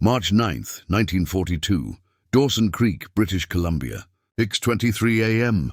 March 9th, 1942, Dawson Creek, British Columbia. 6:23 a.m.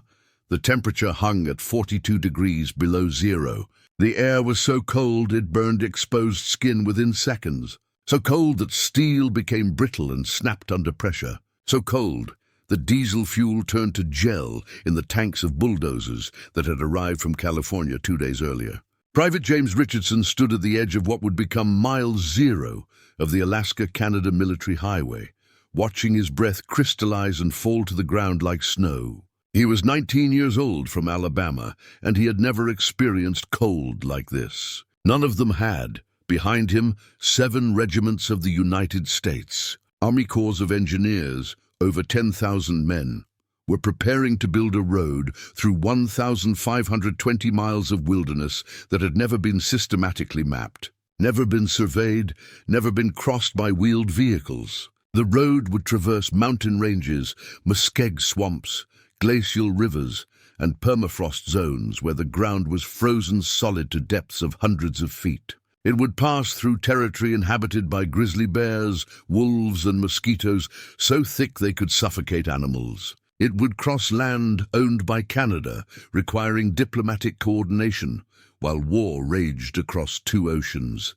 The temperature hung at 42 degrees below zero. The air was so cold it burned exposed skin within seconds. So cold that steel became brittle and snapped under pressure. So cold that diesel fuel turned to gel in the tanks of bulldozers that had arrived from California 2 days earlier. Private James Richardson stood at the edge of what would become mile zero of the Alaska-Canada military highway, watching his breath crystallize and fall to the ground like snow. He was 19 years old from Alabama, and he had never experienced cold like this. None of them had. Behind him, 7 regiments of the United States, Army Corps of Engineers, over 10,000 men, were preparing to build a road through 1,520 miles of wilderness that had never been systematically mapped, never been surveyed, never been crossed by wheeled vehicles. The road would traverse mountain ranges, muskeg swamps, glacial rivers, and permafrost zones where the ground was frozen solid to depths of hundreds of feet. It would pass through territory inhabited by grizzly bears, wolves, and mosquitoes so thick they could suffocate animals. It would cross land owned by Canada, requiring diplomatic coordination, while war raged across 2 oceans.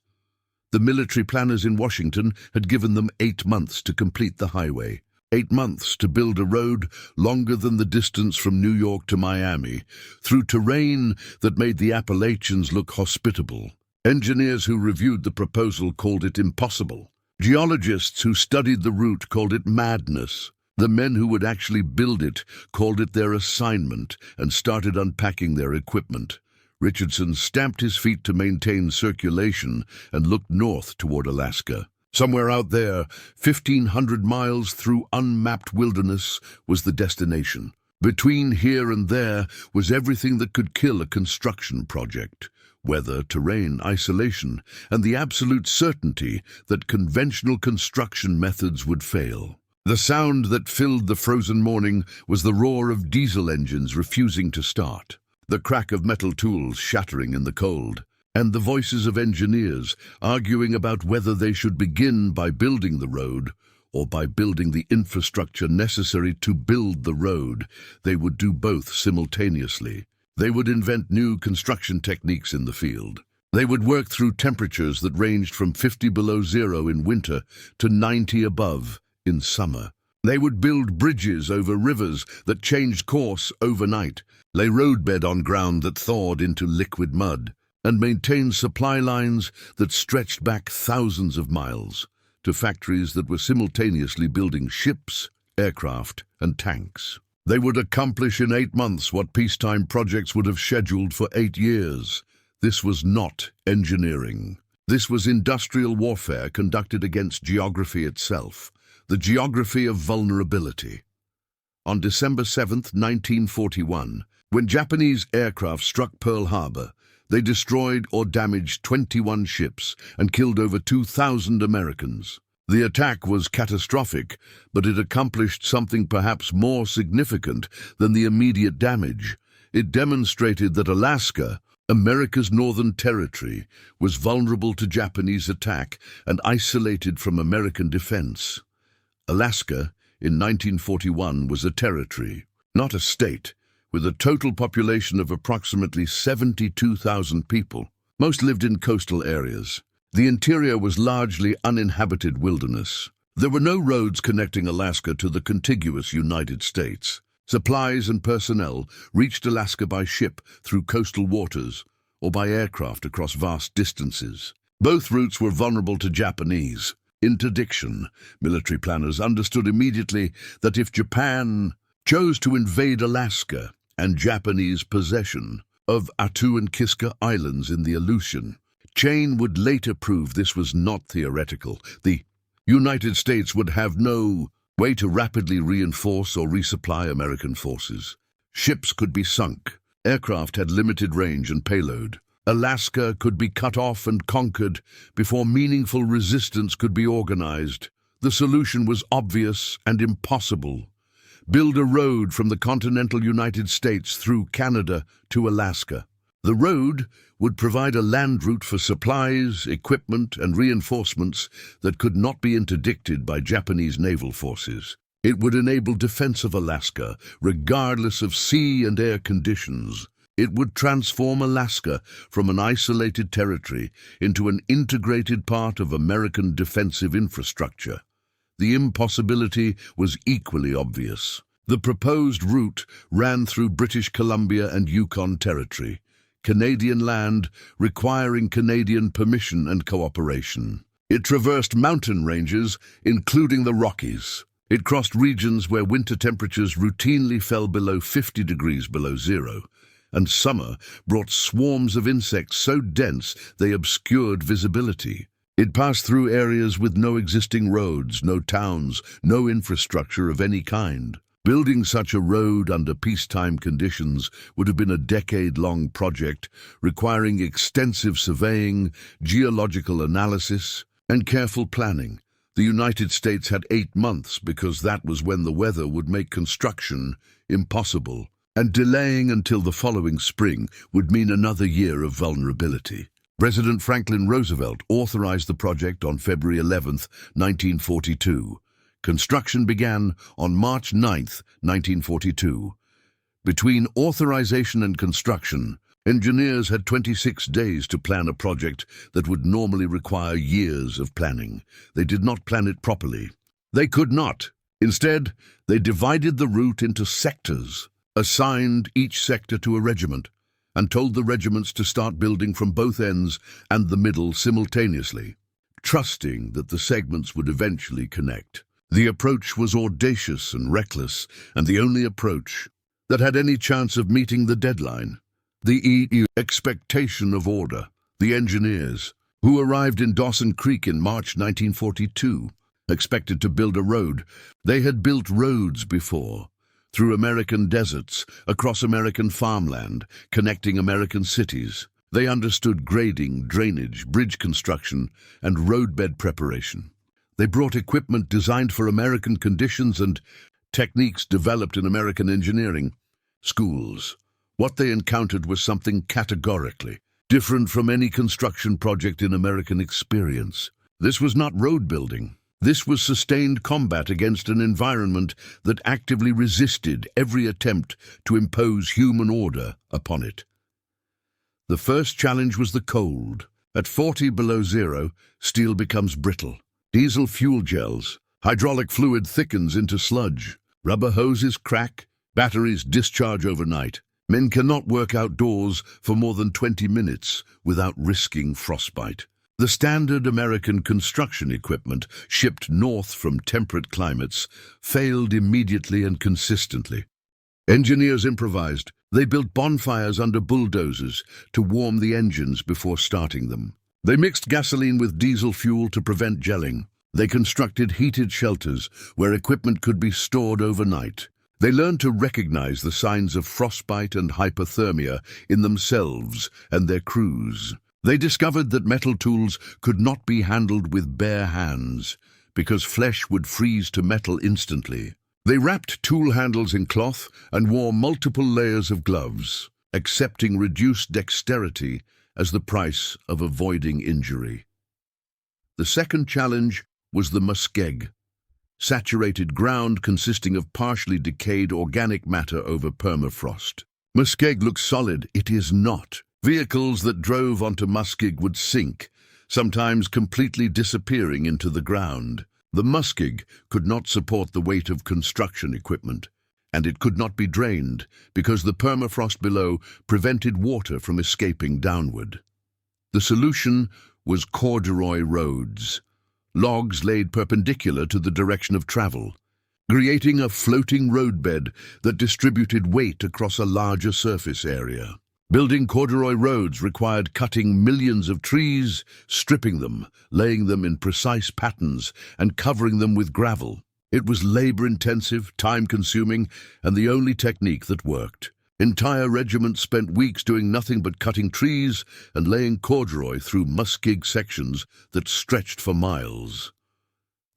The military planners in Washington had given them 8 months to complete the highway. 8 months to build a road longer than the distance from New York to Miami, through terrain that made the Appalachians look hospitable. Engineers who reviewed the proposal called it impossible. Geologists who studied the route called it madness. The men who would actually build it called it their assignment and started unpacking their equipment. Richardson stamped his feet to maintain circulation and looked north toward Alaska. Somewhere out there, 1,500 miles through unmapped wilderness, was the destination. Between here and there was everything that could kill a construction project. Weather, terrain, isolation, and the absolute certainty that conventional construction methods would fail. The sound that filled the frozen morning was the roar of diesel engines refusing to start, the crack of metal tools shattering in the cold, and the voices of engineers arguing about whether they should begin by building the road or by building the infrastructure necessary to build the road. They would do both simultaneously. They would invent new construction techniques in the field. They would work through temperatures that ranged from 50 below zero in winter to 90 above in summer. They would build bridges over rivers that changed course overnight, lay roadbed on ground that thawed into liquid mud, and maintain supply lines that stretched back thousands of miles to factories that were simultaneously building ships, aircraft, and tanks. They would accomplish in 8 months what peacetime projects would have scheduled for 8 years. This was not engineering. This was industrial warfare conducted against geography itself, the geography of vulnerability. On December 7, 1941, when Japanese aircraft struck Pearl Harbor, they destroyed or damaged 21 ships and killed over 2,000 Americans. The attack was catastrophic, but it accomplished something perhaps more significant than the immediate damage. It demonstrated that Alaska, America's northern territory, was vulnerable to Japanese attack and isolated from American defense. Alaska, in 1941, was a territory, not a state, with a total population of approximately 72,000 people. Most lived in coastal areas. The interior was largely uninhabited wilderness. There were no roads connecting Alaska to the contiguous United States. Supplies and personnel reached Alaska by ship through coastal waters or by aircraft across vast distances. Both routes were vulnerable to Japanese interdiction. Military planners understood immediately that if Japan chose to invade Alaska and Japanese possession of Attu and Kiska Islands in the Aleutian, Chain would later prove this was not theoretical. The United States would have no way to rapidly reinforce or resupply American forces. Ships could be sunk. Aircraft had limited range and payload. Alaska could be cut off and conquered before meaningful resistance could be organized. The solution was obvious and impossible. Build a road from the continental United States through Canada to Alaska. The road would provide a land route for supplies, equipment, and reinforcements that could not be interdicted by Japanese naval forces. It would enable defense of Alaska, regardless of sea and air conditions. It would transform Alaska from an isolated territory into an integrated part of American defensive infrastructure. The impossibility was equally obvious. The proposed route ran through British Columbia and Yukon Territory, Canadian land requiring Canadian permission and cooperation. It traversed mountain ranges, including the Rockies. It crossed regions where winter temperatures routinely fell below 50 degrees below zero, and summer brought swarms of insects so dense they obscured visibility. It passed through areas with no existing roads, no towns, no infrastructure of any kind. Building such a road under peacetime conditions would have been a decade-long project requiring extensive surveying, geological analysis, and careful planning. The United States had 8 months because that was when the weather would make construction impossible, and delaying until the following spring would mean another year of vulnerability. President Franklin Roosevelt authorized the project on February 11, 1942. Construction began on March 9, 1942. Between authorization and construction, engineers had 26 days to plan a project that would normally require years of planning. They did not plan it properly. They could not. Instead, they divided the route into sectors, assigned each sector to a regiment, and told the regiments to start building from both ends and the middle simultaneously, trusting that the segments would eventually connect. The approach was audacious and reckless, and the only approach that had any chance of meeting the deadline. The EU expectation of order. The engineers, who arrived in Dawson Creek in March 1942, expected to build a road. They had built roads before, through American deserts, across American farmland, connecting American cities. They understood grading, drainage, bridge construction, and roadbed preparation. They brought equipment designed for American conditions and techniques developed in American engineering schools. What they encountered was something categorically different from any construction project in American experience. This was not road building. This was sustained combat against an environment that actively resisted every attempt to impose human order upon it. The first challenge was the cold. At 40 below zero, steel becomes brittle. Diesel fuel gels, hydraulic fluid thickens into sludge, rubber hoses crack, batteries discharge overnight. Men cannot work outdoors for more than 20 minutes without risking frostbite. The standard American construction equipment shipped north from temperate climates failed immediately and consistently. Engineers improvised. They built bonfires under bulldozers to warm the engines before starting them. They mixed gasoline with diesel fuel to prevent gelling. They constructed heated shelters where equipment could be stored overnight. They learned to recognize the signs of frostbite and hypothermia in themselves and their crews. They discovered that metal tools could not be handled with bare hands because flesh would freeze to metal instantly. They wrapped tool handles in cloth and wore multiple layers of gloves, accepting reduced dexterity as the price of avoiding injury. The second challenge was the muskeg, saturated ground consisting of partially decayed organic matter over permafrost. Muskeg looks solid. It is not. Vehicles that drove onto muskeg would sink, sometimes completely disappearing into the ground. The muskeg could not support the weight of construction equipment, and it could not be drained because the permafrost below prevented water from escaping downward. The solution was corduroy roads, logs laid perpendicular to the direction of travel, creating a floating roadbed that distributed weight across a larger surface area. Building corduroy roads required cutting millions of trees, stripping them, laying them in precise patterns, and covering them with gravel. It was labor-intensive, time-consuming, and the only technique that worked. Entire regiments spent weeks doing nothing but cutting trees and laying corduroy through muskeg sections that stretched for miles.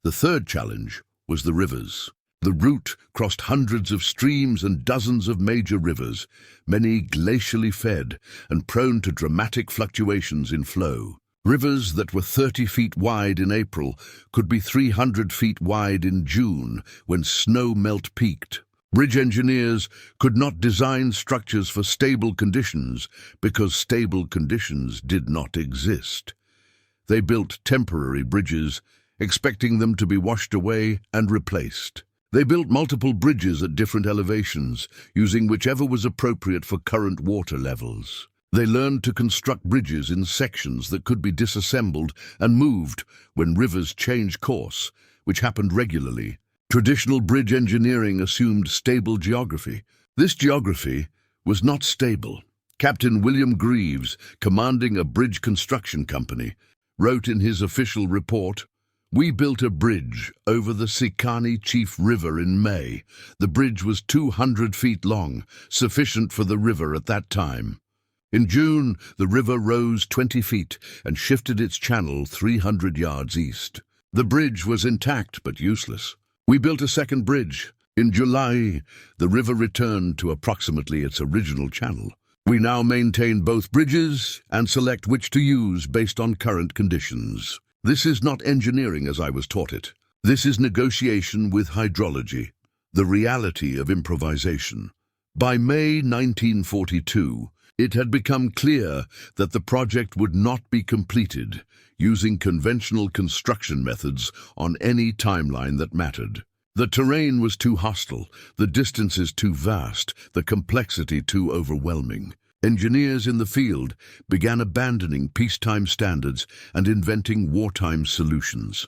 The third challenge was the rivers. The route crossed hundreds of streams and dozens of major rivers, many glacially fed and prone to dramatic fluctuations in flow. Rivers that were 30 feet wide in April could be 300 feet wide in June when snow melt peaked. Bridge engineers could not design structures for stable conditions because stable conditions did not exist. They built temporary bridges, expecting them to be washed away and replaced. They built multiple bridges at different elevations, using whichever was appropriate for current water levels. They learned to construct bridges in sections that could be disassembled and moved when rivers changed course, which happened regularly. Traditional bridge engineering assumed stable geography. This geography was not stable. Captain William Greaves, commanding a bridge construction company, wrote in his official report, "We built a bridge over the Sikani Chief River in May. The bridge was 200 feet long, sufficient for the river at that time. In June, the river rose 20 feet and shifted its channel 300 yards east. The bridge was intact but useless. We built a second bridge. In July, the river returned to approximately its original channel. We now maintain both bridges and select which to use based on current conditions. This is not engineering as I was taught it. This is negotiation with hydrology, the reality of improvisation." By May 1942, it had become clear that the project would not be completed using conventional construction methods on any timeline that mattered. The terrain was too hostile, the distances too vast, the complexity too overwhelming. Engineers in the field began abandoning peacetime standards and inventing wartime solutions.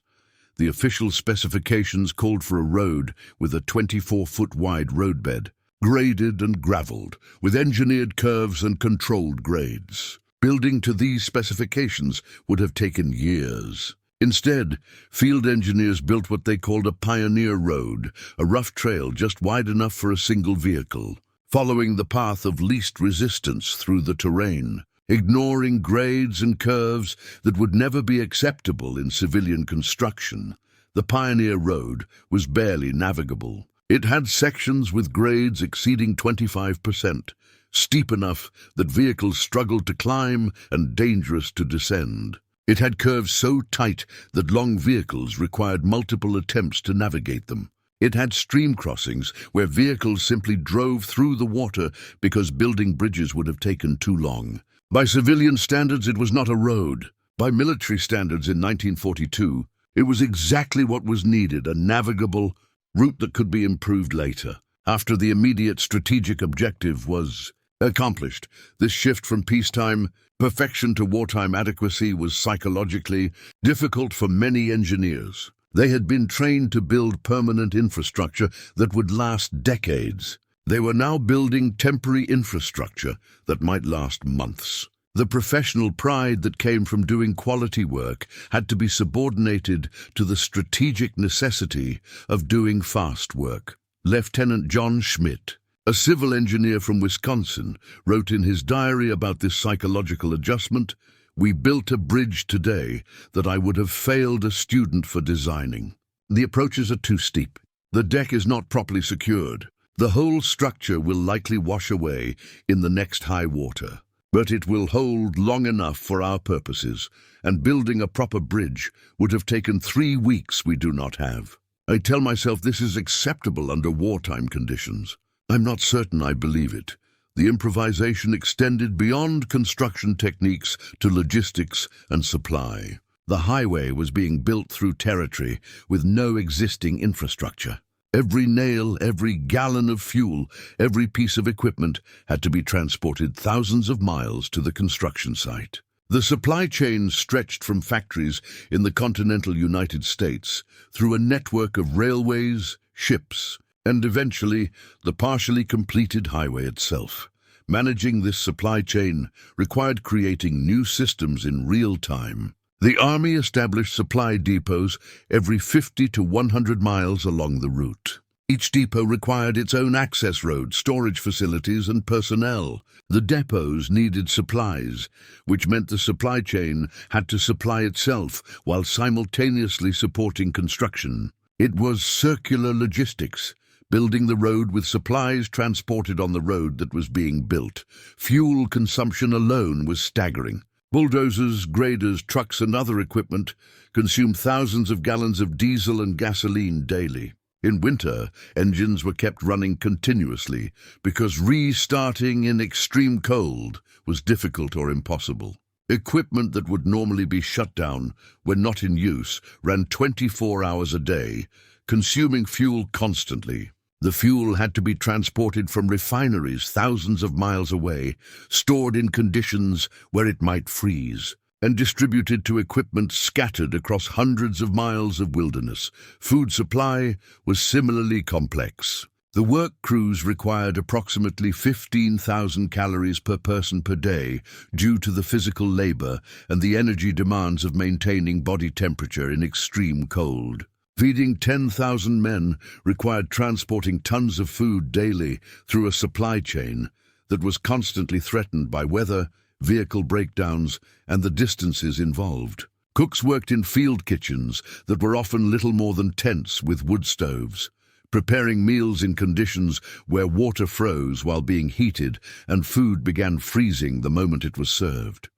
The official specifications called for a road with a 24-foot wide roadbed, graded and graveled, with engineered curves and controlled grades. Building to these specifications would have taken years. Instead, field engineers built what they called a pioneer road, a rough trail just wide enough for a single vehicle, following the path of least resistance through the terrain, ignoring grades and curves that would never be acceptable in civilian construction. The pioneer road was barely navigable. It had sections with grades exceeding 25%, steep enough that vehicles struggled to climb and dangerous to descend. It had curves so tight that long vehicles required multiple attempts to navigate them. It had stream crossings where vehicles simply drove through the water because building bridges would have taken too long. By civilian standards, it was not a road. By military standards in 1942, it was exactly what was needed, a navigable route that could be improved later. After the immediate strategic objective was accomplished, this shift from peacetime perfection to wartime adequacy was psychologically difficult for many engineers. They had been trained to build permanent infrastructure that would last decades. They were now building temporary infrastructure that might last months. The professional pride that came from doing quality work had to be subordinated to the strategic necessity of doing fast work. Lieutenant John Schmidt, a civil engineer from Wisconsin, wrote in his diary about this psychological adjustment, "We built a bridge today that I would have failed a student for designing. The approaches are too steep. The deck is not properly secured. The whole structure will likely wash away in the next high water. But it will hold long enough for our purposes, and building a proper bridge would have taken 3 weeks we do not have. I tell myself this is acceptable under wartime conditions. I'm not certain I believe it. The improvisation extended beyond construction techniques to logistics and supply. The highway was being built through territory with no existing infrastructure. Every nail, every gallon of fuel, every piece of equipment had to be transported thousands of miles to the construction site. The supply chain stretched from factories in the continental United States through a network of railways, ships, and eventually the partially completed highway itself. Managing this supply chain required creating new systems in real time. The Army established supply depots every 50 to 100 miles along the route. Each depot required its own access road, storage facilities, and personnel. The depots needed supplies, which meant the supply chain had to supply itself while simultaneously supporting construction. It was circular logistics, building the road with supplies transported on the road that was being built. Fuel consumption alone was staggering. Bulldozers, graders, trucks and other equipment consumed thousands of gallons of diesel and gasoline daily. In winter, engines were kept running continuously because restarting in extreme cold was difficult or impossible. Equipment that would normally be shut down when not in use ran 24 hours a day, consuming fuel constantly. The fuel had to be transported from refineries thousands of miles away, stored in conditions where it might freeze, and distributed to equipment scattered across hundreds of miles of wilderness. Food supply was similarly complex. The work crews required approximately 15,000 calories per person per day due to the physical labor and the energy demands of maintaining body temperature in extreme cold. Feeding 10,000 men required transporting tons of food daily through a supply chain that was constantly threatened by weather, vehicle breakdowns, and the distances involved. Cooks worked in field kitchens that were often little more than tents with wood stoves, preparing meals in conditions where water froze while being heated and food began freezing the moment it was served.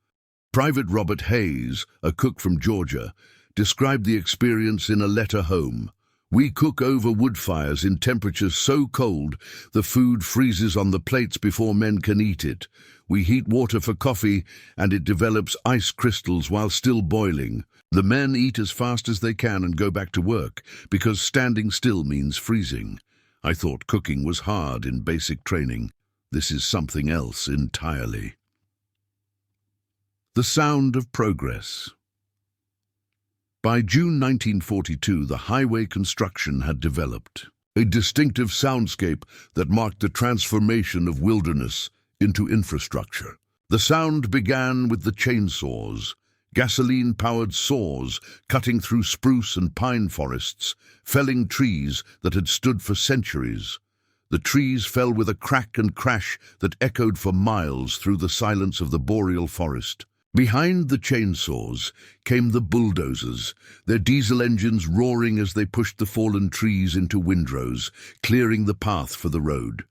Private Robert Hayes, a cook from Georgia, described the experience in a letter home. "We cook over wood fires in temperatures so cold the food freezes on the plates before men can eat it. We heat water for coffee and it develops ice crystals while still boiling. The men eat as fast as they can and go back to work because standing still means freezing. I thought cooking was hard in basic training. This is something else entirely." The sound of progress. By June 1942, the highway construction had developed, a distinctive soundscape that marked the transformation of wilderness into infrastructure. The sound began with the chainsaws, gasoline-powered saws cutting through spruce and pine forests, felling trees that had stood for centuries. The trees fell with a crack and crash that echoed for miles through the silence of the boreal forest. Behind the chainsaws came the bulldozers, their diesel engines roaring as they pushed the fallen trees into windrows, clearing the path for the road.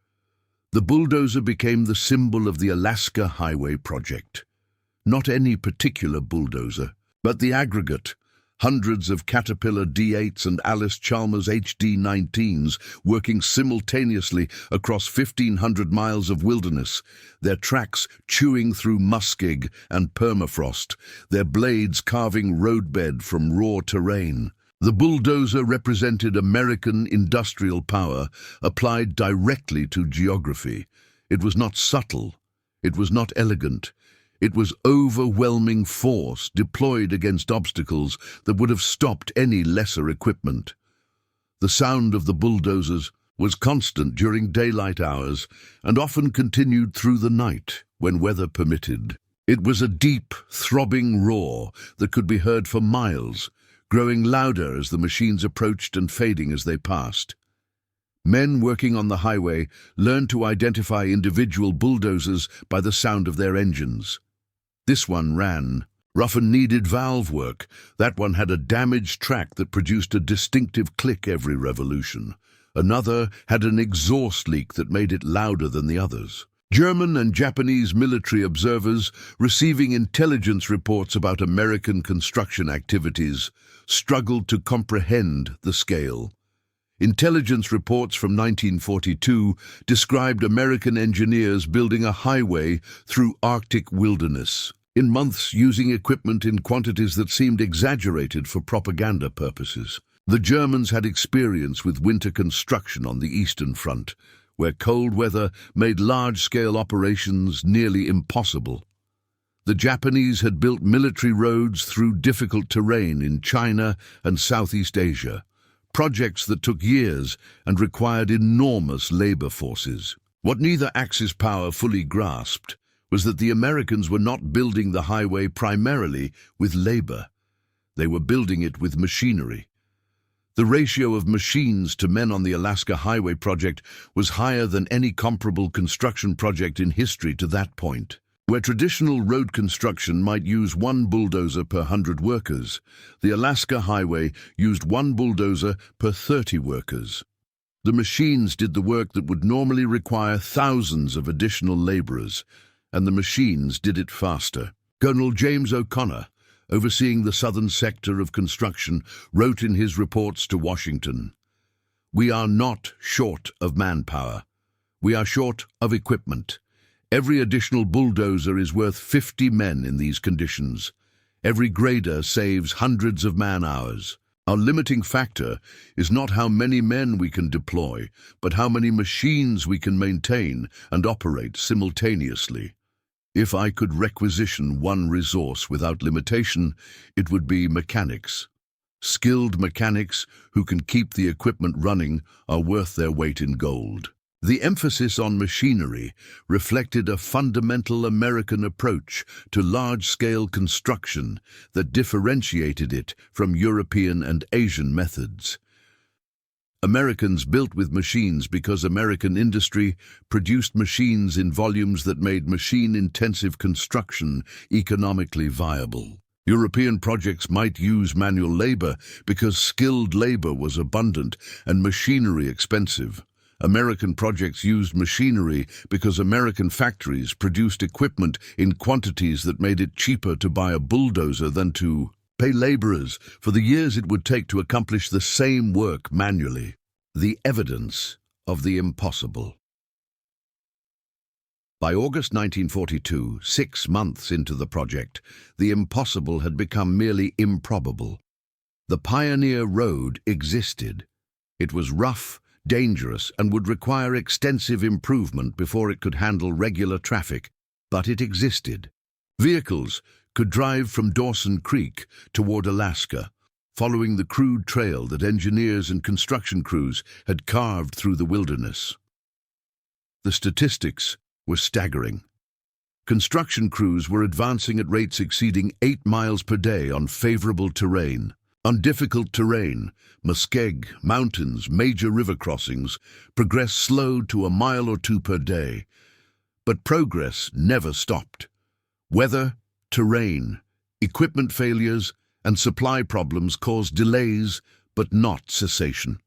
The bulldozer became the symbol of the Alaska Highway Project. Not any particular bulldozer, but the aggregate. Hundreds of Caterpillar D8s and Alice Chalmers HD19s working simultaneously across 1,500 miles of wilderness, their tracks chewing through muskeg and permafrost, their blades carving roadbed from raw terrain. The bulldozer represented American industrial power applied directly to geography. It was not subtle. It was not elegant. It was overwhelming force deployed against obstacles that would have stopped any lesser equipment. The sound of the bulldozers was constant during daylight hours and often continued through the night when weather permitted. It was a deep, throbbing roar that could be heard for miles, growing louder as the machines approached and fading as they passed. Men working on the highway learned to identify individual bulldozers by the sound of their engines. This one ran rough and needed valve work. That one had a damaged track that produced a distinctive click every revolution. Another had an exhaust leak that made it louder than the others. German and Japanese military observers receiving intelligence reports about American construction activities struggled to comprehend the scale. Intelligence reports from 1942 described American engineers building a highway through Arctic wilderness, in months using equipment in quantities that seemed exaggerated for propaganda purposes. The Germans had experience with winter construction on the Eastern Front, where cold weather made large-scale operations nearly impossible. The Japanese had built military roads through difficult terrain in China and Southeast Asia, projects that took years and required enormous labor forces. What neither Axis power fully grasped was that the Americans were not building the highway primarily with labor. They were building it with machinery. The ratio of machines to men on the Alaska Highway Project was higher than any comparable construction project in history to that point. Where traditional road construction might use one bulldozer per 100 workers, the Alaska Highway used one bulldozer per 30 workers. The machines did the work that would normally require thousands of additional laborers, and the machines did it faster. Colonel James O'Connor, overseeing the southern sector of construction, wrote in his reports to Washington, "We are not short of manpower. We are short of equipment. Every additional bulldozer is worth 50 men in these conditions. Every grader saves hundreds of man-hours. Our limiting factor is not how many men we can deploy, but how many machines we can maintain and operate simultaneously. If I could requisition one resource without limitation, it would be mechanics. Skilled mechanics who can keep the equipment running are worth their weight in gold." The emphasis on machinery reflected a fundamental American approach to large-scale construction that differentiated it from European and Asian methods. Americans built with machines because American industry produced machines in volumes that made machine-intensive construction economically viable. European projects might use manual labor because skilled labor was abundant and machinery expensive. American projects used machinery because American factories produced equipment in quantities that made it cheaper to buy a bulldozer than to pay laborers for the years it would take to accomplish the same work manually. The evidence of the impossible. By August 1942, 6 months into the project, the impossible had become merely improbable. The Pioneer Road existed. It was rough, dangerous, and would require extensive improvement before it could handle regular traffic, but it existed. Vehicles could drive from Dawson Creek toward Alaska, following the crude trail that engineers and construction crews had carved through the wilderness. The statistics were staggering. Construction crews were advancing at rates exceeding 8 miles per day on favorable terrain. On difficult terrain, muskeg, mountains, major river crossings, progress slowed to 1 mile or 2 per day. But progress never stopped. Weather, terrain, equipment failures, and supply problems caused delays, but not cessation.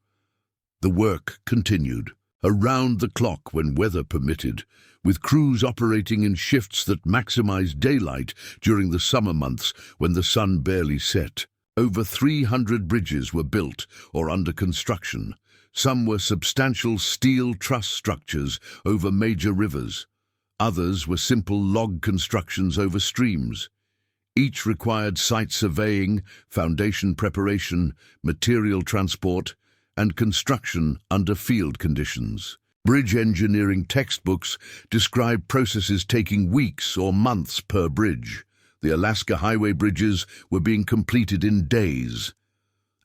The work continued, around the clock when weather permitted, with crews operating in shifts that maximized daylight during the summer months when the sun barely set. Over 300 bridges were built or under construction. Some were substantial steel truss structures over major rivers. Others were simple log constructions over streams. Each required site surveying, foundation preparation, material transport, and construction under field conditions. Bridge engineering textbooks describe processes taking weeks or months per bridge. The Alaska Highway bridges were being completed in days.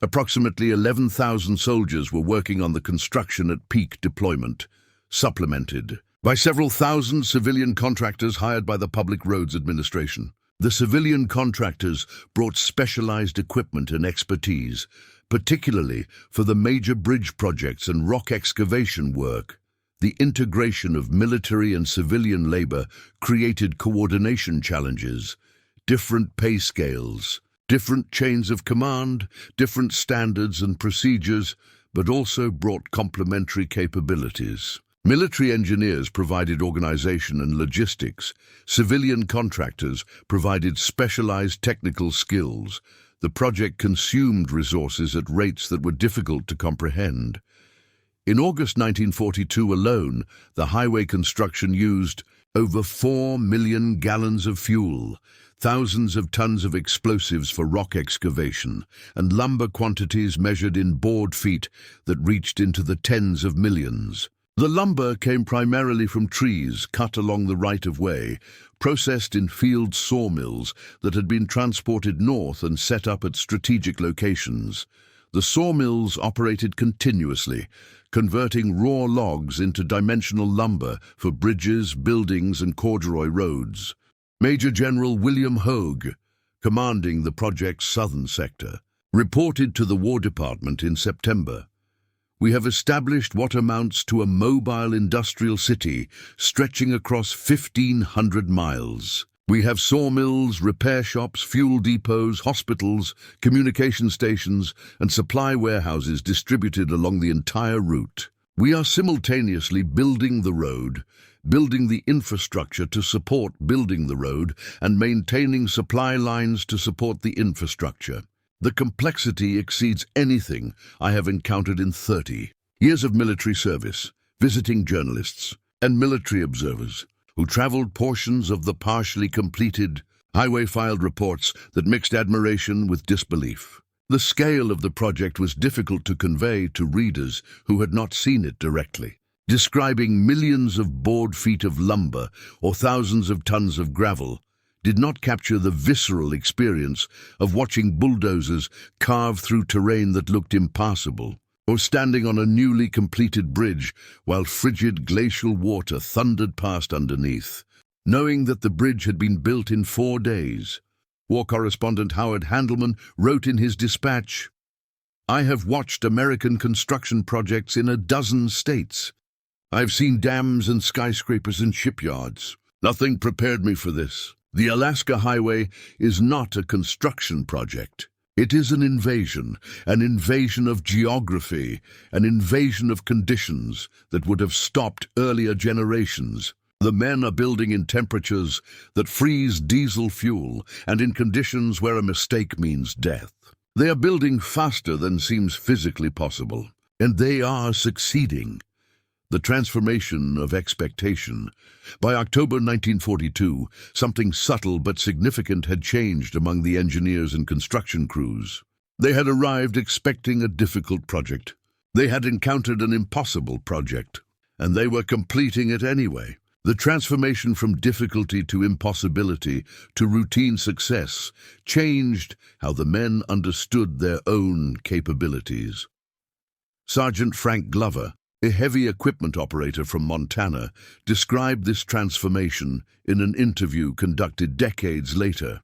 Approximately 11,000 soldiers were working on the construction at peak deployment, supplemented by several thousand civilian contractors hired by the Public Roads Administration. The civilian contractors brought specialized equipment and expertise, particularly for the major bridge projects and rock excavation work. The integration of military and civilian labor created coordination challenges, different pay scales, different chains of command, different standards and procedures, but also brought complementary capabilities. Military engineers provided organization and logistics. Civilian contractors provided specialized technical skills. The project consumed resources at rates that were difficult to comprehend. In August 1942 alone, the highway construction used over 4 million gallons of fuel, thousands of tons of explosives for rock excavation, and lumber quantities measured in board feet that reached into the tens of millions. The lumber came primarily from trees cut along the right-of-way, processed in field sawmills that had been transported north and set up at strategic locations. The sawmills operated continuously, converting raw logs into dimensional lumber for bridges, buildings, and corduroy roads. Major General William Hogue, commanding the project's southern sector, reported to the War Department in September. We have established what amounts to a mobile industrial city stretching across 1,500 miles. We have sawmills, repair shops, fuel depots, hospitals, communication stations, and supply warehouses distributed along the entire route. We are simultaneously building the road, building the infrastructure to support building the road, and maintaining supply lines to support the infrastructure. The complexity exceeds anything I have encountered in 30 years of military service, visiting journalists and military observers who traveled portions of the partially completed highway filed reports that mixed admiration with disbelief. The scale of the project was difficult to convey to readers who had not seen it directly. Describing millions of board feet of lumber or thousands of tons of gravel did not capture the visceral experience of watching bulldozers carve through terrain that looked impassable, or standing on a newly completed bridge while frigid glacial water thundered past underneath. Knowing that the bridge had been built in 4 days, war correspondent Howard Handelman wrote in his dispatch, "I have watched American construction projects in a dozen states. I've seen dams and skyscrapers and shipyards. Nothing prepared me for this. The Alaska Highway is not a construction project. It is an invasion of geography, an invasion of conditions that would have stopped earlier generations. The men are building in temperatures that freeze diesel fuel and in conditions where a mistake means death. They are building faster than seems physically possible, and they are succeeding." The transformation of expectation. By October 1942, something subtle but significant had changed among the engineers and construction crews. They had arrived expecting a difficult project. They had encountered an impossible project, and they were completing it anyway. The transformation from difficulty to impossibility to routine success changed how the men understood their own capabilities. Sergeant Frank Glover, a heavy equipment operator from Montana, described this transformation in an interview conducted decades later.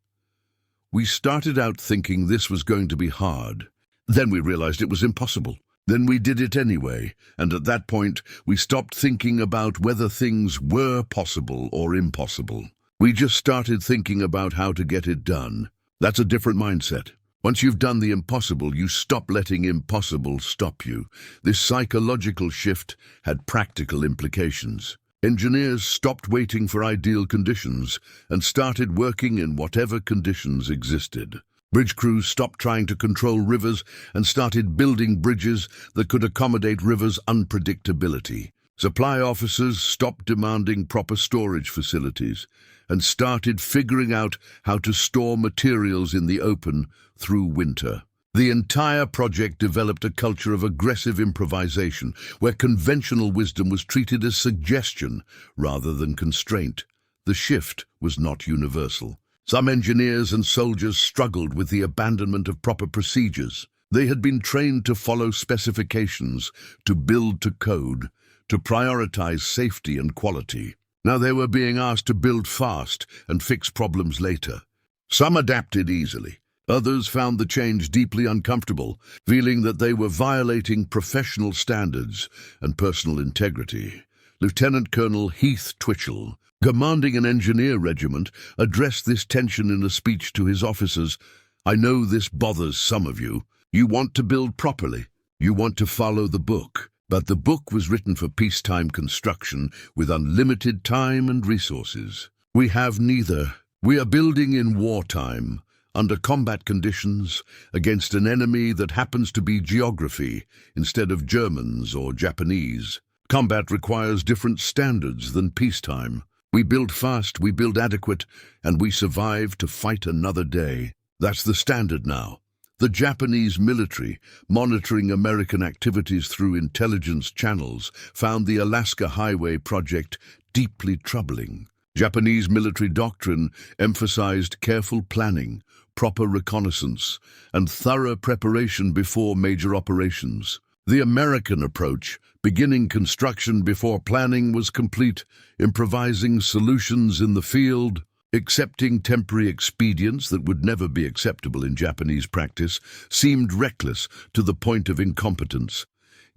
"We started out thinking this was going to be hard. Then we realized it was impossible. Then we did it anyway, and at that point we stopped thinking about whether things were possible or impossible. We just started thinking about how to get it done. That's a different mindset. Once you've done the impossible, you stop letting impossible stop you." This psychological shift had practical implications. Engineers stopped waiting for ideal conditions and started working in whatever conditions existed. Bridge crews stopped trying to control rivers and started building bridges that could accommodate rivers' unpredictability. Supply officers stopped demanding proper storage facilities and started figuring out how to store materials in the open through winter. The entire project developed a culture of aggressive improvisation, where conventional wisdom was treated as suggestion rather than constraint. The shift was not universal. Some engineers and soldiers struggled with the abandonment of proper procedures. They had been trained to follow specifications, to build to code, to prioritize safety and quality. Now they were being asked to build fast and fix problems later. Some adapted easily. Others found the change deeply uncomfortable, feeling that they were violating professional standards and personal integrity. Lieutenant Colonel Heath Twitchell, commanding an engineer regiment, addressed this tension in a speech to his officers. "I know this bothers some of you. You want to build properly. You want to follow the book. But the book was written for peacetime construction with unlimited time and resources. We have neither. We are building in wartime, under combat conditions, against an enemy that happens to be geography instead of Germans or Japanese. Combat requires different standards than peacetime. We build fast, we build adequate, and we survive to fight another day. That's the standard now." The Japanese military, monitoring American activities through intelligence channels, found the Alaska Highway project deeply troubling. Japanese military doctrine emphasized careful planning, proper reconnaissance, and thorough preparation before major operations. The American approach, beginning construction before planning was complete, improvising solutions in the field, accepting temporary expedients that would never be acceptable in Japanese practice, seemed reckless to the point of incompetence.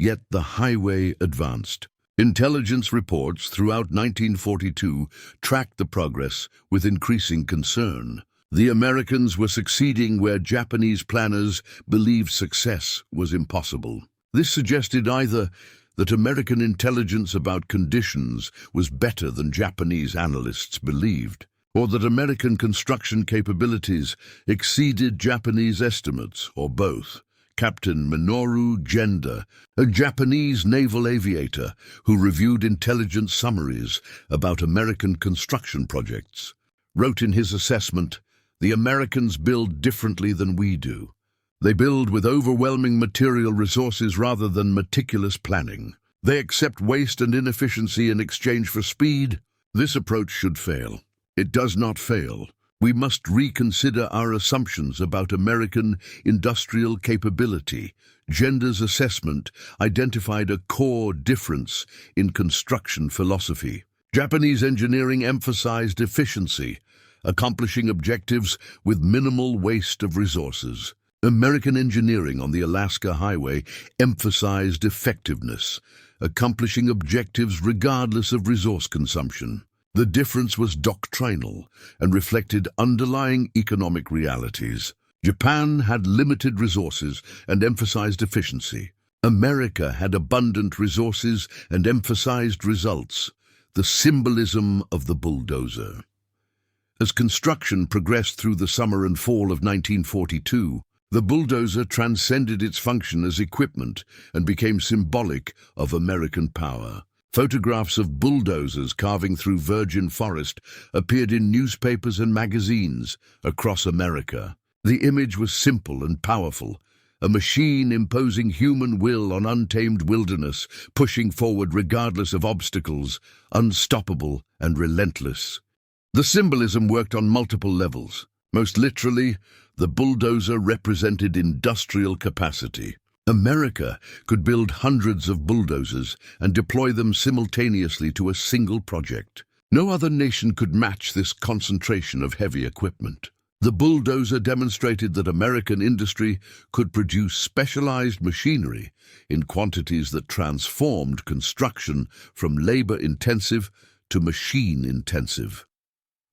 Yet the highway advanced. Intelligence reports throughout 1942 tracked the progress with increasing concern. The Americans were succeeding where Japanese planners believed success was impossible. This suggested either that American intelligence about conditions was better than Japanese analysts believed, or that American construction capabilities exceeded Japanese estimates, or both. Captain Minoru Genda, a Japanese naval aviator who reviewed intelligence summaries about American construction projects, wrote in his assessment, "The Americans build differently than we do. They build with overwhelming material resources rather than meticulous planning. They accept waste and inefficiency in exchange for speed. This approach should fail. It does not fail. We must reconsider our assumptions about American industrial capability." Genda's assessment identified a core difference in construction philosophy. Japanese engineering emphasized efficiency, accomplishing objectives with minimal waste of resources. American engineering on the Alaska Highway emphasized effectiveness, accomplishing objectives regardless of resource consumption. The difference was doctrinal and reflected underlying economic realities. Japan had limited resources and emphasized efficiency. America had abundant resources and emphasized results. The symbolism of the bulldozer. As construction progressed through the summer and fall of 1942, the bulldozer transcended its function as equipment and became symbolic of American power. Photographs of bulldozers carving through virgin forest appeared in newspapers and magazines across America. The image was simple and powerful, a machine imposing human will on untamed wilderness, pushing forward regardless of obstacles, unstoppable and relentless. The symbolism worked on multiple levels. Most literally, the bulldozer represented industrial capacity. America could build hundreds of bulldozers and deploy them simultaneously to a single project. No other nation could match this concentration of heavy equipment. The bulldozer demonstrated that American industry could produce specialized machinery in quantities that transformed construction from labor-intensive to machine-intensive.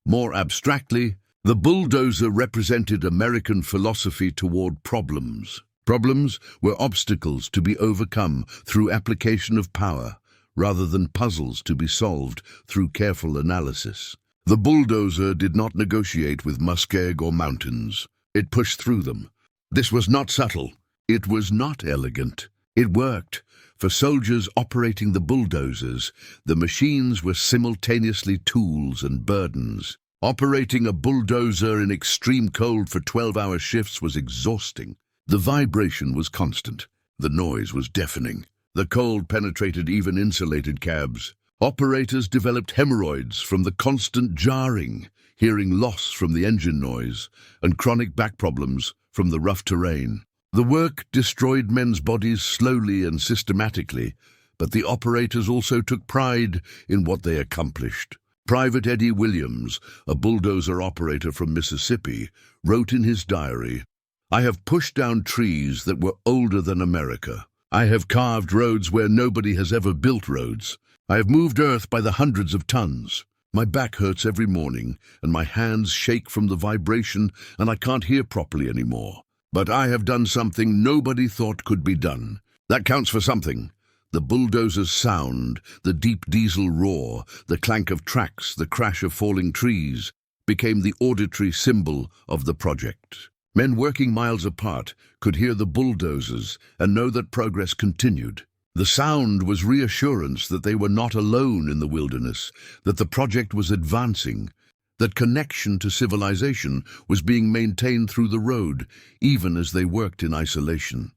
More abstractly, the bulldozer represented American philosophy toward problems. Problems were obstacles to be overcome through application of power, rather than puzzles to be solved through careful analysis. The bulldozer did not negotiate with muskeg or mountains. It pushed through them. This was not subtle. It was not elegant. It worked. For soldiers operating the bulldozers, the machines were simultaneously tools and burdens. Operating a bulldozer in extreme cold for 12-hour shifts was exhausting. The vibration was constant. The noise was deafening. The cold penetrated even insulated cabs. Operators developed hemorrhoids from the constant jarring, hearing loss from the engine noise, and chronic back problems from the rough terrain. The work destroyed men's bodies slowly and systematically, but the operators also took pride in what they accomplished. Private Eddie Williams, a bulldozer operator from Mississippi, wrote in his diary, "I have pushed down trees that were older than America. I have carved roads where nobody has ever built roads. I have moved earth by the hundreds of tons. My back hurts every morning, and my hands shake from the vibration, and I can't hear properly anymore. But I have done something nobody thought could be done. That counts for something." The bulldozer's sound, the deep diesel roar, the clank of tracks, the crash of falling trees, became the auditory symbol of the project. Men working miles apart could hear the bulldozers and know that progress continued. The sound was reassurance that they were not alone in the wilderness, that the project was advancing, that connection to civilization was being maintained through the road, even as they worked in isolation.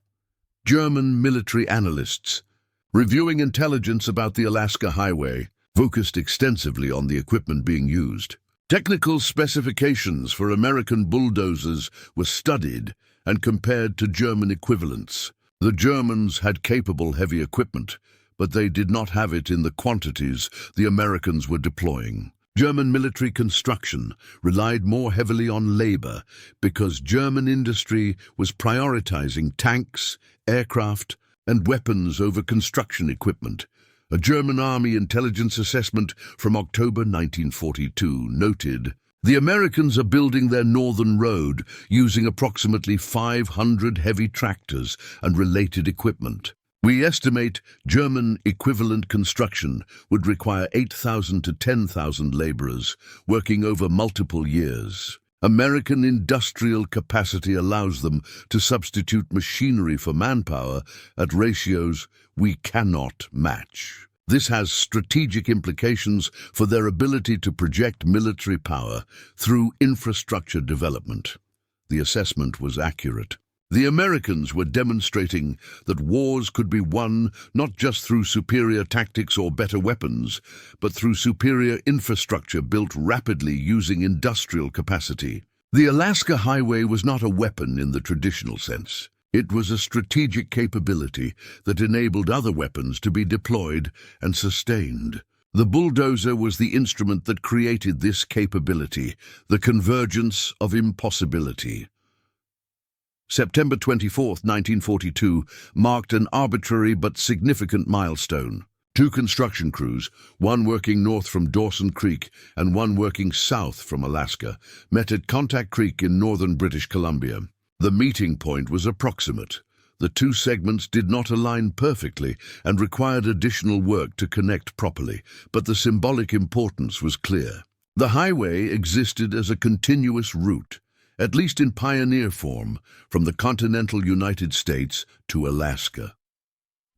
German military analysts, reviewing intelligence about the Alaska Highway, focused extensively on the equipment being used. Technical specifications for American bulldozers were studied and compared to German equivalents. The Germans had capable heavy equipment, but they did not have it in the quantities the Americans were deploying. German military construction relied more heavily on labor because German industry was prioritizing tanks, aircraft, and weapons over construction equipment. A German Army intelligence assessment from October 1942 noted, "The Americans are building their northern road using approximately 500 heavy tractors and related equipment. We estimate German equivalent construction would require 8,000 to 10,000 laborers working over multiple years. American industrial capacity allows them to substitute machinery for manpower at ratios we cannot match. This has strategic implications for their ability to project military power through infrastructure development." The assessment was accurate. The Americans were demonstrating that wars could be won not just through superior tactics or better weapons, but through superior infrastructure built rapidly using industrial capacity. The Alaska Highway was not a weapon in the traditional sense. It was a strategic capability that enabled other weapons to be deployed and sustained. The bulldozer was the instrument that created this capability, the convergence of impossibility. September 24, 1942, marked an arbitrary but significant milestone. Two construction crews, one working north from Dawson Creek and one working south from Alaska, met at Contact Creek in northern British Columbia. The meeting point was approximate. The two segments did not align perfectly and required additional work to connect properly, but the symbolic importance was clear. The highway existed as a continuous route, at least in pioneer form, from the continental United States to Alaska.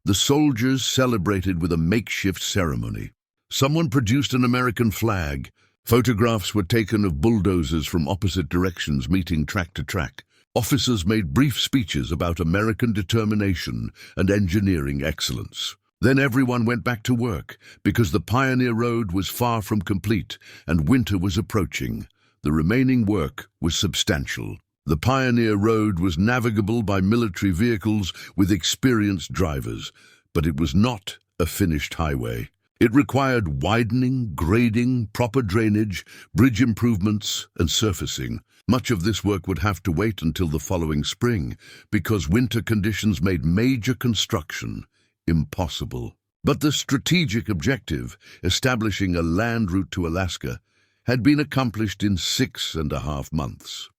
The soldiers celebrated with a makeshift ceremony. Someone produced an American flag. Photographs were taken of bulldozers from opposite directions meeting track to track. Officers made brief speeches about American determination and engineering excellence. Then everyone went back to work, because the Pioneer Road was far from complete and winter was approaching. The remaining work was substantial. The Pioneer Road was navigable by military vehicles with experienced drivers, but it was not a finished highway. It required widening, grading, proper drainage, bridge improvements, and surfacing. Much of this work would have to wait until the following spring, because winter conditions made major construction impossible. But the strategic objective, establishing a land route to Alaska, had been accomplished in 6.5 months.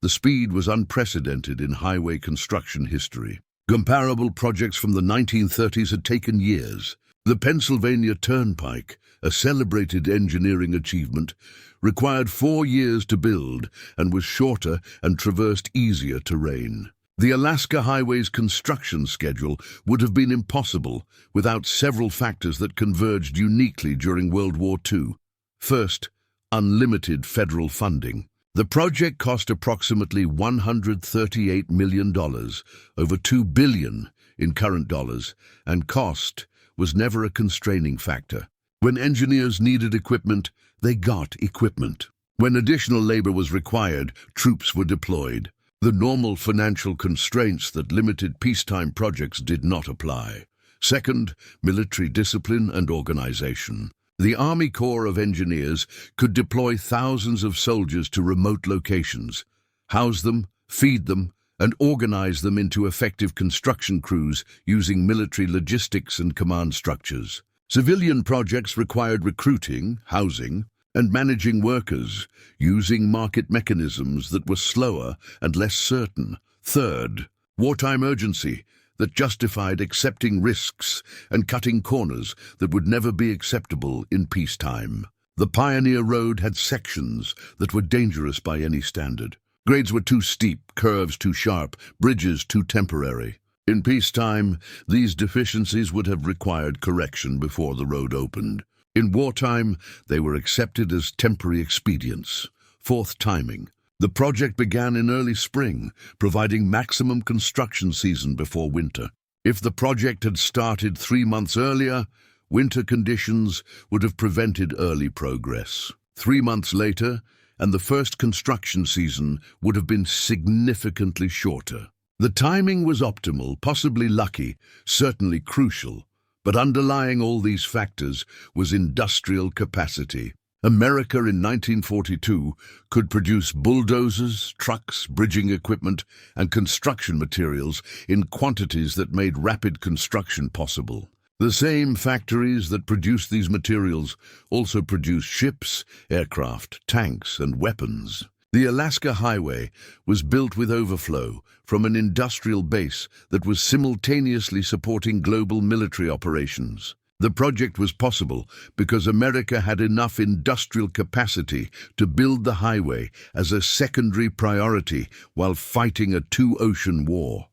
The speed was unprecedented in highway construction history. Comparable projects from the 1930s had taken years. The Pennsylvania Turnpike, a celebrated engineering achievement, required 4 years to build and was shorter and traversed easier terrain. The Alaska Highway's construction schedule would have been impossible without several factors that converged uniquely during World War II. First, unlimited federal funding. The project cost approximately $138 million, over $2 billion in current dollars, and cost was never a constraining factor. When engineers needed equipment, they got equipment. When additional labor was required, troops were deployed. The normal financial constraints that limited peacetime projects did not apply. Second, military discipline and organization. The Army Corps of Engineers could deploy thousands of soldiers to remote locations, house them, feed them, and organize them into effective construction crews using military logistics and command structures. Civilian projects required recruiting, housing, and managing workers, using market mechanisms that were slower and less certain. Third, wartime urgency that justified accepting risks and cutting corners that would never be acceptable in peacetime. The Pioneer Road had sections that were dangerous by any standard. Grades were too steep, curves too sharp, bridges too temporary. In peacetime, these deficiencies would have required correction before the road opened. In wartime, they were accepted as temporary expedients. Fourth, timing. The project began in early spring, providing maximum construction season before winter. If the project had started 3 months earlier, winter conditions would have prevented early progress. 3 months later, and the first construction season would have been significantly shorter. The timing was optimal, possibly lucky, certainly crucial, but underlying all these factors was industrial capacity. America in 1942 could produce bulldozers, trucks, bridging equipment, and construction materials in quantities that made rapid construction possible. The same factories that produced these materials also produced ships, aircraft, tanks, and weapons. The Alaska Highway was built with overflow from an industrial base that was simultaneously supporting global military operations. The project was possible because America had enough industrial capacity to build the highway as a secondary priority while fighting a two-ocean war.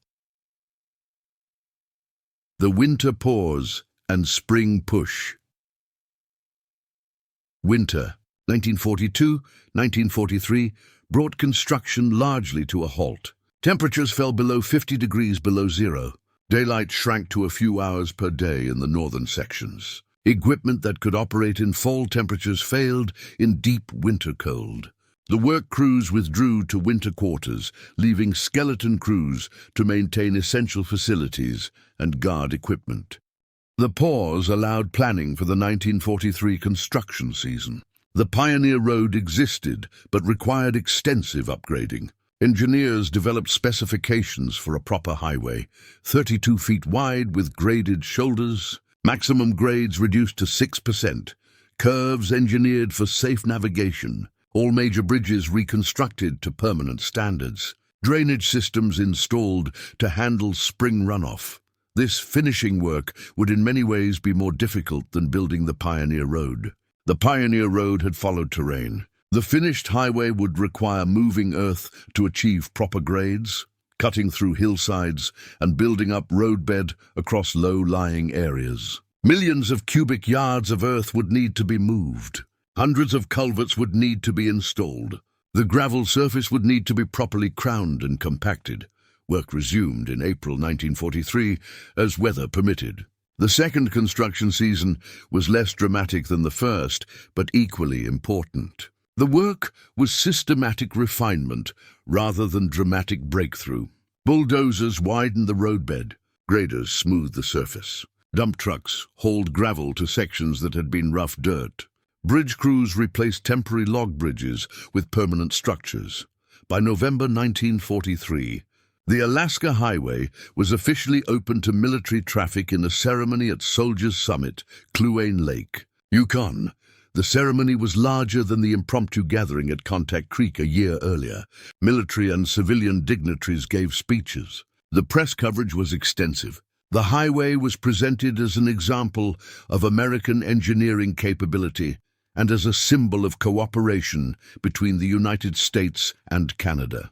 The winter pause and spring push. Winter, 1942-1943, brought construction largely to a halt. Temperatures fell below 50 degrees below zero. Daylight shrank to a few hours per day in the northern sections. Equipment that could operate in fall temperatures failed in deep winter cold. The work crews withdrew to winter quarters, leaving skeleton crews to maintain essential facilities and guard equipment. The pause allowed planning for the 1943 construction season. The Pioneer Road existed, but required extensive upgrading. Engineers developed specifications for a proper highway, 32 feet wide with graded shoulders, maximum grades reduced to 6%, curves engineered for safe navigation, all major bridges reconstructed to permanent standards, drainage systems installed to handle spring runoff. This finishing work would in many ways be more difficult than building the Pioneer Road. The Pioneer Road had followed terrain. The finished highway would require moving earth to achieve proper grades, cutting through hillsides and building up roadbed across low-lying areas. Millions of cubic yards of earth would need to be moved. Hundreds of culverts would need to be installed. The gravel surface would need to be properly crowned and compacted. Work resumed in April 1943 as weather permitted. The second construction season was less dramatic than the first, but equally important. The work was systematic refinement rather than dramatic breakthrough. Bulldozers widened the roadbed. Graders smoothed the surface. Dump trucks hauled gravel to sections that had been rough dirt. Bridge crews replaced temporary log bridges with permanent structures. By November 1943, the Alaska Highway was officially open to military traffic in a ceremony at Soldiers Summit, Kluane Lake, Yukon. The ceremony was larger than the impromptu gathering at Contact Creek a year earlier. Military and civilian dignitaries gave speeches. The press coverage was extensive. The highway was presented as an example of American engineering capability and as a symbol of cooperation between the United States and Canada.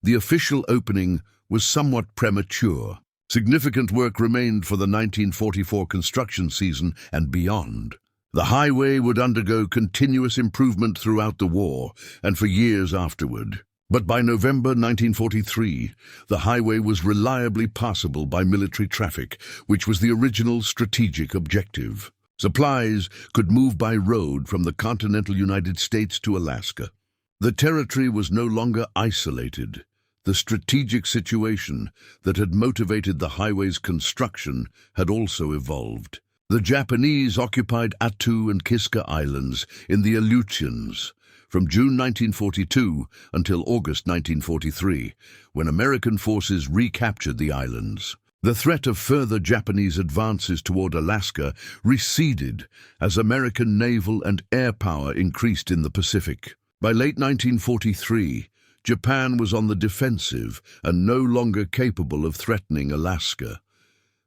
The official opening was somewhat premature. Significant work remained for the 1944 construction season and beyond. The highway would undergo continuous improvement throughout the war and for years afterward. But by November 1943, the highway was reliably passable by military traffic, which was the original strategic objective. Supplies could move by road from the continental United States to Alaska. The territory was no longer isolated. The strategic situation that had motivated the highway's construction had also evolved. The Japanese occupied Attu and Kiska Islands in the Aleutians from June 1942 until August 1943, when American forces recaptured the islands. The threat of further Japanese advances toward Alaska receded as American naval and air power increased in the Pacific. By late 1943, Japan was on the defensive and no longer capable of threatening Alaska.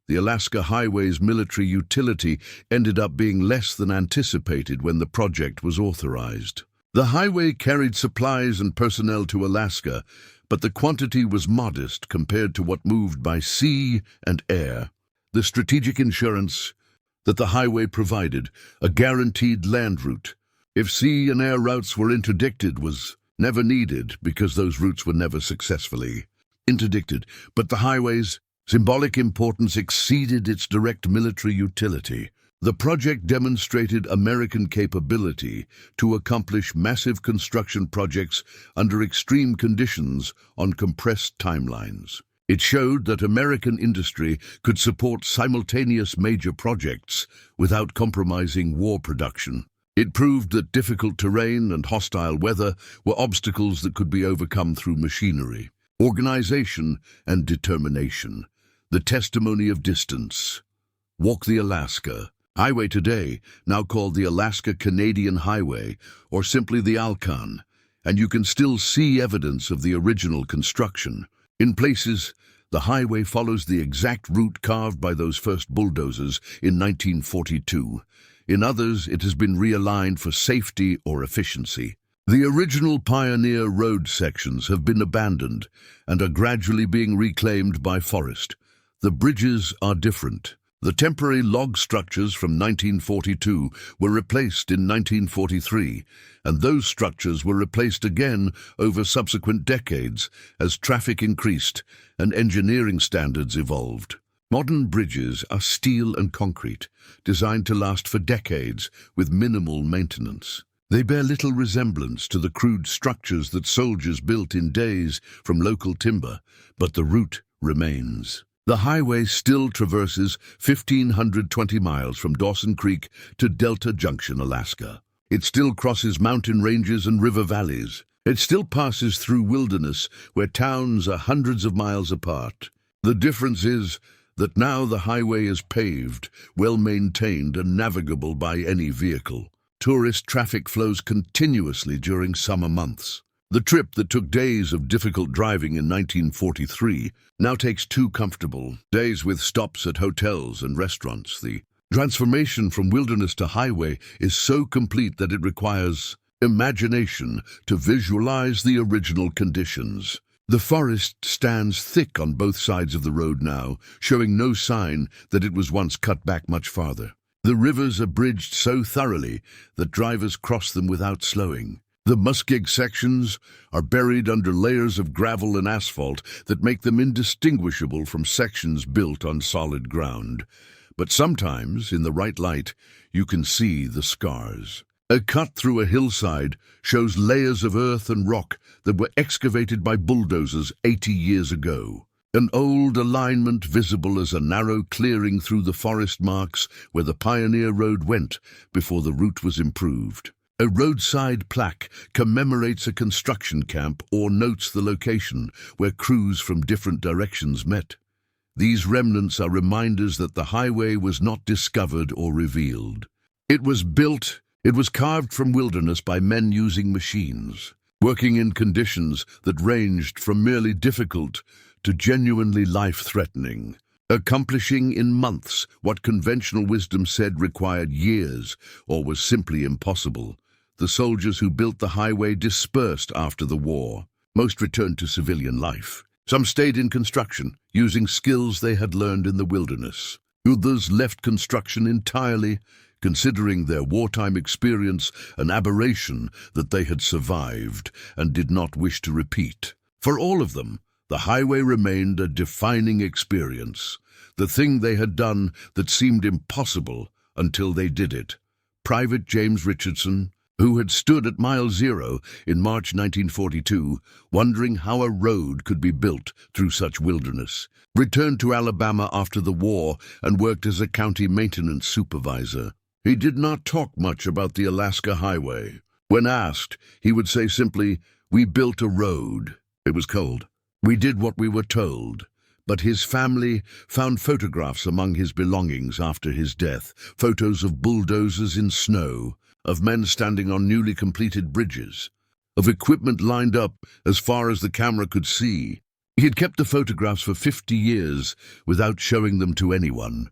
The Alaska Highway's military utility ended up being less than anticipated when the project was authorized. The highway carried supplies and personnel to Alaska, but the quantity was modest compared to what moved by sea and air. The strategic insurance that the highway provided, a guaranteed land route, if sea and air routes were interdicted, was never needed because those routes were never successfully interdicted. But the highway's symbolic importance exceeded its direct military utility. The project demonstrated American capability to accomplish massive construction projects under extreme conditions on compressed timelines. It showed that American industry could support simultaneous major projects without compromising war production. It proved that difficult terrain and hostile weather were obstacles that could be overcome through machinery, organization, and determination. The testimony of distance. Walk the Alaska. Highway today, now called the Alaska-Canadian Highway, or simply the Alcan, and you can still see evidence of the original construction. In places, the highway follows the exact route carved by those first bulldozers in 1942. In others, it has been realigned for safety or efficiency. The original pioneer road sections have been abandoned and are gradually being reclaimed by forest. The bridges are different. The temporary log structures from 1942 were replaced in 1943, and those structures were replaced again over subsequent decades as traffic increased and engineering standards evolved. Modern bridges are steel and concrete, designed to last for decades with minimal maintenance. They bear little resemblance to the crude structures that soldiers built in days from local timber, but the route remains. The highway still traverses 1,520 miles from Dawson Creek to Delta Junction, Alaska. It still crosses mountain ranges and river valleys. It still passes through wilderness where towns are hundreds of miles apart. The difference is that now the highway is paved, well-maintained and navigable by any vehicle. Tourist traffic flows continuously during summer months. The trip that took days of difficult driving in 1943 now takes 2 comfortable days with stops at hotels and restaurants. The transformation from wilderness to highway is so complete that it requires imagination to visualize the original conditions. The forest stands thick on both sides of the road now, showing no sign that it was once cut back much farther. The rivers are bridged so thoroughly that drivers cross them without slowing. The muskeg sections are buried under layers of gravel and asphalt that make them indistinguishable from sections built on solid ground. But sometimes, in the right light, you can see the scars. A cut through a hillside shows layers of earth and rock that were excavated by bulldozers 80 years ago. An old alignment visible as a narrow clearing through the forest marks where the pioneer road went before the route was improved. A roadside plaque commemorates a construction camp or notes the location where crews from different directions met. These remnants are reminders that the highway was not discovered or revealed. It was carved from wilderness by men using machines, working in conditions that ranged from merely difficult to genuinely life-threatening, accomplishing in months what conventional wisdom said required years or was simply impossible. The soldiers who built the highway dispersed after the war. Most returned to civilian life. Some stayed in construction, using skills they had learned in the wilderness. Others left construction entirely, considering their wartime experience an aberration that they had survived and did not wish to repeat. For all of them, the highway remained a defining experience, the thing they had done that seemed impossible until they did it. Private James Richardson, who had stood at Mile Zero in March 1942, wondering how a road could be built through such wilderness, returned to Alabama after the war and worked as a county maintenance supervisor. He did not talk much about the Alaska Highway. When asked, he would say simply, "We built a road. It was cold. We did what we were told." But his family found photographs among his belongings after his death, photos of bulldozers in snow, of men standing on newly completed bridges, of equipment lined up as far as the camera could see. He had kept the photographs for 50 years without showing them to anyone.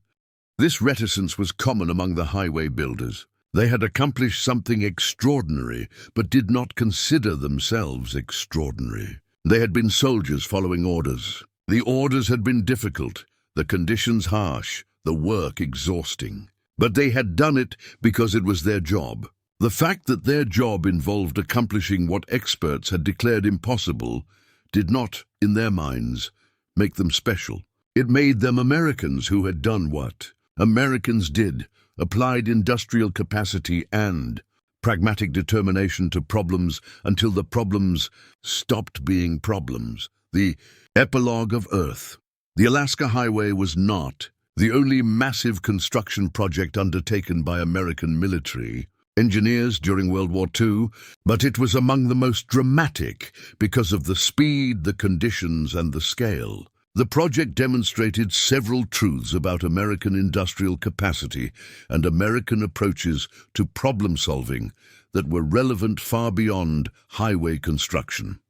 This reticence was common among the highway builders. They had accomplished something extraordinary, but did not consider themselves extraordinary. They had been soldiers following orders. The orders had been difficult, the conditions harsh, the work exhausting. But they had done it because it was their job. The fact that their job involved accomplishing what experts had declared impossible did not, in their minds, make them special. It made them Americans who had done what Americans did, applied industrial capacity and pragmatic determination to problems until the problems stopped being problems. The epilogue of Earth. The Alaska Highway was not the only massive construction project undertaken by American military. engineers during World War II, but it was among the most dramatic because of the speed, the conditions, and the scale. The project demonstrated several truths about American industrial capacity and American approaches to problem-solving that were relevant far beyond highway construction.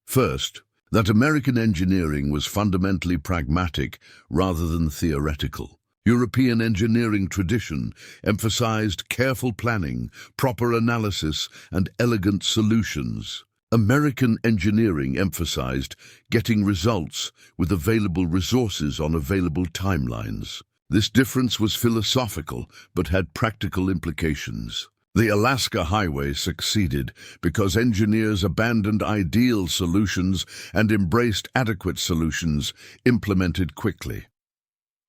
First, that American engineering was fundamentally pragmatic rather than theoretical. European engineering tradition emphasized careful planning, proper analysis, and elegant solutions. American engineering emphasized getting results with available resources on available timelines. This difference was philosophical but had practical implications. The Alaska Highway succeeded because engineers abandoned ideal solutions and embraced adequate solutions implemented quickly.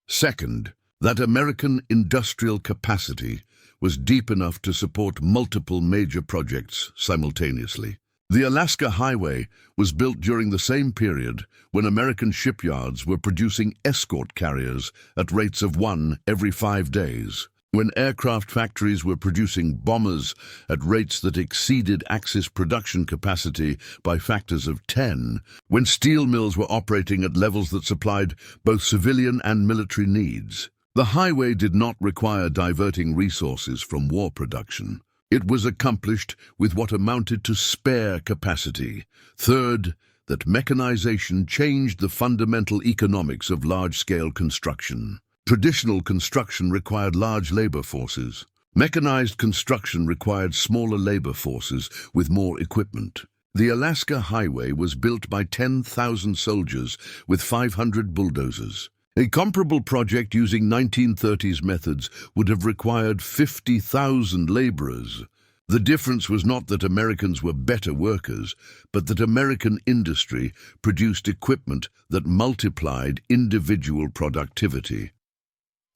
Second, that American industrial capacity was deep enough to support multiple major projects simultaneously. The Alaska Highway was built during the same period when American shipyards were producing escort carriers at rates of 1 every 5 days, when aircraft factories were producing bombers at rates that exceeded Axis production capacity by factors of 10, when steel mills were operating at levels that supplied both civilian and military needs. The highway did not require diverting resources from war production. It was accomplished with what amounted to spare capacity. Third, that mechanization changed the fundamental economics of large-scale construction. Traditional construction required large labor forces. Mechanized construction required smaller labor forces with more equipment. The Alaska Highway was built by 10,000 soldiers with 500 bulldozers. A comparable project using 1930s methods would have required 50,000 laborers. The difference was not that Americans were better workers, but that American industry produced equipment that multiplied individual productivity.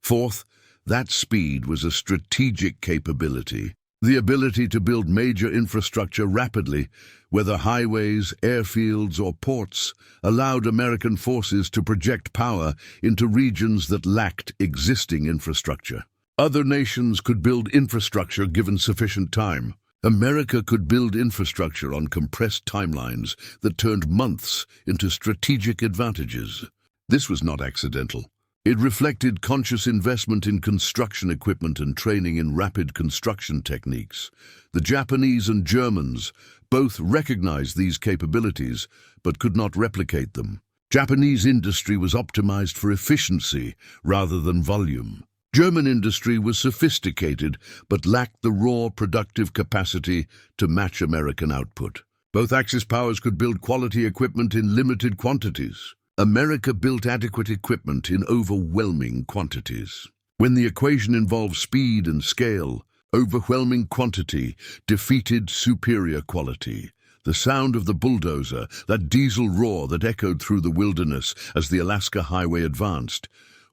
Fourth, that speed was a strategic capability. The ability to build major infrastructure rapidly, whether highways, airfields, or ports, allowed American forces to project power into regions that lacked existing infrastructure. Other nations could build infrastructure given sufficient time. America could build infrastructure on compressed timelines that turned months into strategic advantages. This was not accidental. It reflected conscious investment in construction equipment and training in rapid construction techniques. The Japanese and Germans both recognized these capabilities, but could not replicate them. Japanese industry was optimized for efficiency rather than volume. German industry was sophisticated, but lacked the raw productive capacity to match American output. Both Axis powers could build quality equipment in limited quantities. America built adequate equipment in overwhelming quantities. When the equation involved speed and scale, overwhelming quantity defeated superior quality. The sound of the bulldozer, that diesel roar that echoed through the wilderness as the Alaska Highway advanced,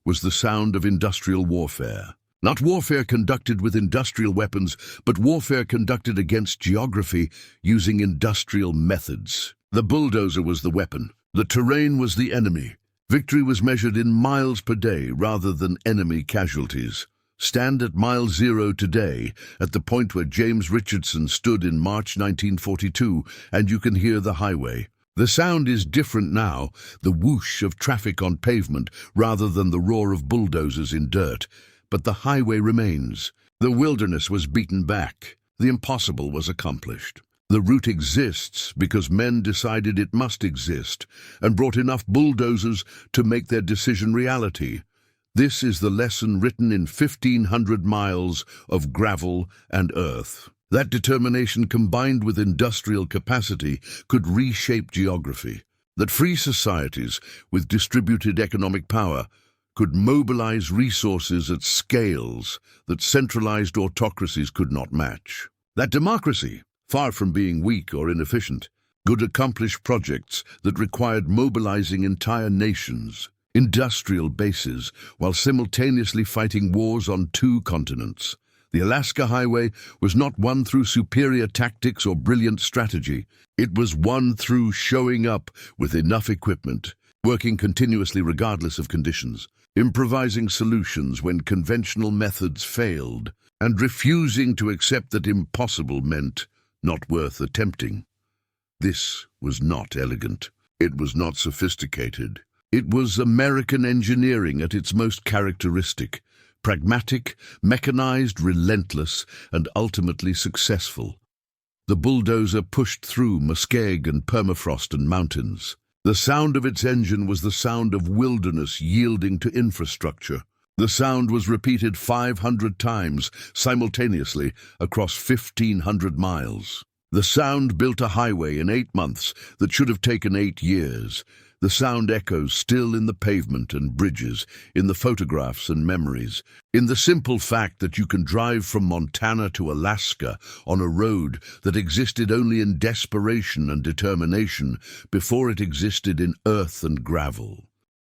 was the sound of industrial warfare. Not warfare conducted with industrial weapons, but warfare conducted against geography using industrial methods. The bulldozer was the weapon. The terrain was the enemy. Victory was measured in miles per day rather than enemy casualties. Stand at mile 0 today, at the point where James Richardson stood in March 1942, and you can hear the highway. The sound is different now, the whoosh of traffic on pavement rather than the roar of bulldozers in dirt. But the highway remains. The wilderness was beaten back. The impossible was accomplished. The route exists because men decided it must exist and brought enough bulldozers to make their decision reality. This is the lesson written in 1,500 miles of gravel and earth. That determination combined with industrial capacity could reshape geography. That free societies with distributed economic power could mobilize resources at scales that centralized autocracies could not match. That democracy, far from being weak or inefficient, could accomplish projects that required mobilizing entire nations, industrial bases, while simultaneously fighting wars on 2 continents. The Alaska Highway was not won through superior tactics or brilliant strategy. It was won through showing up with enough equipment, working continuously regardless of conditions, improvising solutions when conventional methods failed, and refusing to accept that impossible meant not worth attempting. This was not elegant. It was not sophisticated. It was American engineering at its most characteristic: pragmatic, mechanized, relentless, and ultimately successful. The bulldozer pushed through muskeg and permafrost and mountains. The sound of its engine was the sound of wilderness yielding to infrastructure. The sound was repeated 500 times simultaneously across 1,500 miles. The sound built a highway in 8 months that should have taken 8 years. The sound echoes still in the pavement and bridges, in the photographs and memories, in the simple fact that you can drive from Montana to Alaska on a road that existed only in desperation and determination before it existed in earth and gravel.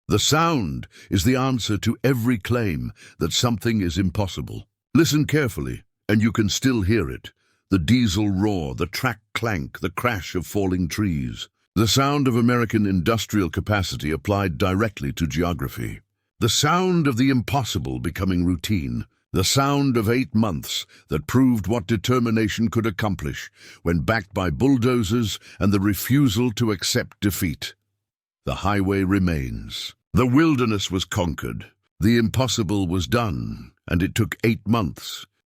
The sound is the answer to every claim that something is impossible. Listen carefully, and you can still hear it. The diesel roar, the track clank, the crash of falling trees. The sound of American industrial capacity applied directly to geography. The sound of the impossible becoming routine. The sound of 8 months that proved what determination could accomplish when backed by bulldozers and the refusal to accept defeat. The highway remains. The wilderness was conquered. The impossible was done, and it took 8 months.